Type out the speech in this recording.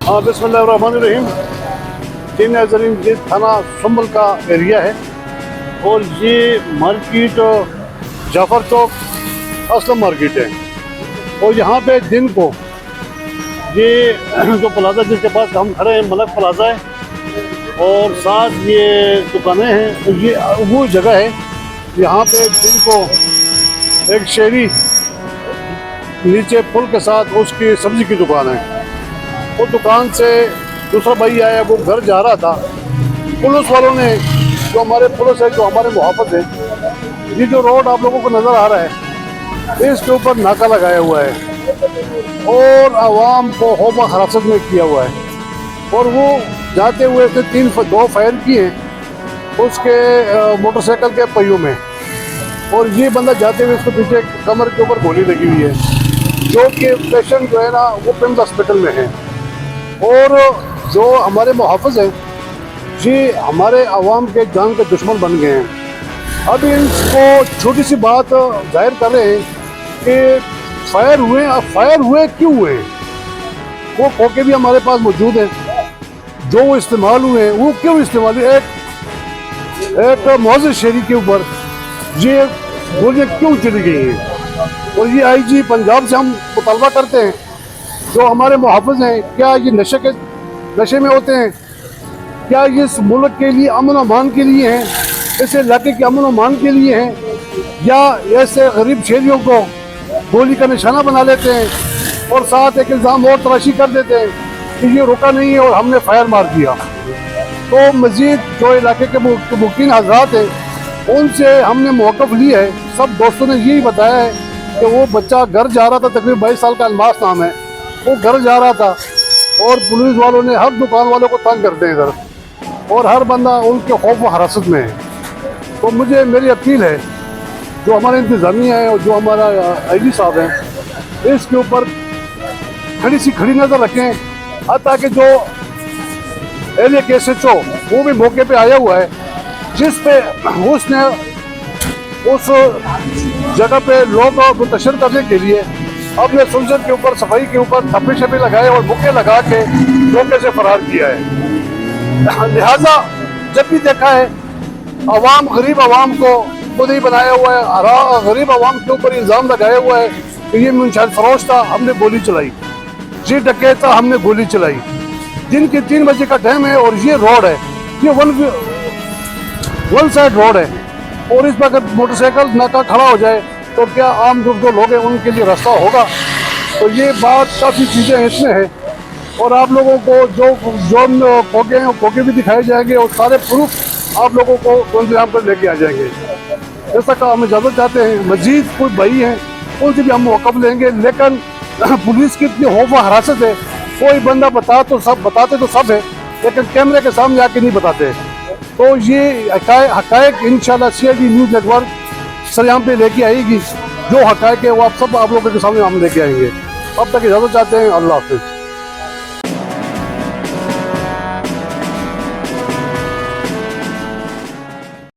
हाँ, बिस्मिल्लाहिर्रहमानिर्रहीम। जी नाज़रीन, ये थाना संभल का एरिया है और ये मार्केट जाफर चौक असलम मार्केट है। और यहाँ पे दिन को ये जो प्लाजा जिसके पास हम खड़े हैं मलक प्लाजा है और साथ ये दुकानें हैं। तो ये वो जगह है यहाँ पे दिन को एक शेरी नीचे पुल के साथ उसकी सब्जी की दुकान है। वो दुकान से दूसरा भाई आया, वो घर जा रहा था। पुलिस वालों ने, जो हमारे पुलिस है, जो हमारे मुहाफ़िज़ है, ये जो रोड आप लोगों को नज़र आ रहा है इसके ऊपर नाका लगाया हुआ है और आवाम को खौफ हिरासत में किया हुआ है। और वो जाते हुए से दो फायर किए उसके मोटरसाइकिल के पहियों में, और ये बंदा जाते हुए इसके पीछे कमर के ऊपर गोली लगी हुई है, जो कि पेशेंट जो है ना वो पिम्स हॉस्पिटल में है। और जो हमारे मुहाफ़िज़ हैं ये हमारे अवाम के जान के दुश्मन बन गए हैं। अब इनको छोटी सी बात जाहिर कर रहे हैं कि फायर हुए। अब फायर हुए क्यों हुए? वो खोके भी हमारे पास मौजूद हैं, जो वो इस्तेमाल हुए हैं वो क्यों इस्तेमाल हुए? एक मुअज़्ज़िज़ शहरी के ऊपर ये गोलियाँ क्यों चली गई हैं? और ये IG पंजाब से हम मुतालबा करते हैं, जो हमारे मुहाफ़िज़ हैं, क्या ये नशे में होते हैं? क्या ये इस मुल्क के लिए अमन अमान के लिए हैं, इस इलाके के अमन अमान के लिए हैं, या ऐसे गरीब शहरियों को गोली का निशाना बना लेते हैं और साथ एक इल्ज़ाम और तराशी कर देते हैं कि ये रुका नहीं है और हमने फायर मार दिया? तो मज़ीद जो इलाके के मुकीन हज़रात हैं उनसे हमने मौक़िफ़ ली है। सब दोस्तों ने यही बताया है कि वो बच्चा घर जा रहा था, तकरीबन 22 साल का अलमास नाम है, वो घर जा रहा था और पुलिस वालों ने हर दुकान वालों को तंग करते हैं इधर, और हर बंदा उनके खौफ व हिरासत में है। तो मेरी अपील है, जो हमारे इंतज़ामिया है और जो हमारा IG साहब हैं, इसके ऊपर खड़ी नज़र रखें। ताकि जो एरिया के SHO वो भी मौके पे आया हुआ है, जिस पे उसने उस जगह पे लोग मुंतशिर करने के लिए अपने सुलझन के ऊपर, सफाई के ऊपर थप्पे शप्पे लगाए और मुक्के लगा के मौके से फरार किया है। लिहाजा जब भी देखा है अवाम, गरीब अवाम को खुद ही बनाया हुआ है, गरीब अवाम के ऊपर इल्ज़ाम लगाया हुआ है कि ये मुंशहद फरोश था, हमने गोली चलाई, ये डकैत था, हमने गोली चलाई। दिन के 3 बजे का टाइम है और ये रोड है, ये वन साइड रोड है, और इस पर अगर मोटरसाइकिल नाका खड़ा हो जाए तो क्या आम जो लोग हैं उनके लिए रास्ता होगा? तो ये बात काफ़ी चीज़ें इसमें है। और आप लोगों को जो खोके हैं खोके भी दिखाए जाएंगे और सारे प्रूफ आप लोगों को इंतजाम पर लेके आ जाएंगे। ऐसा का हम इजाज़त चाहते हैं। मजीद कोई भाई हैं उनसे भी हम मौक़िफ़ लेंगे, लेकिन पुलिस की इतनी खौफ व हिरासत है, कोई बंदा बताते तो सब है, लेकिन कैमरे के सामने आके नहीं बताते। तो ये हक़ाइक़ इंशाअल्लाह CID न्यूज़ नेटवर्क सरेआम पे लेके आएगी। जो हक़ाइक़ है वो आप लोगों के सामने हम लेके आएंगे। अब तक इजाज़त चाहते हैं। अल्लाह हाफ़िज़।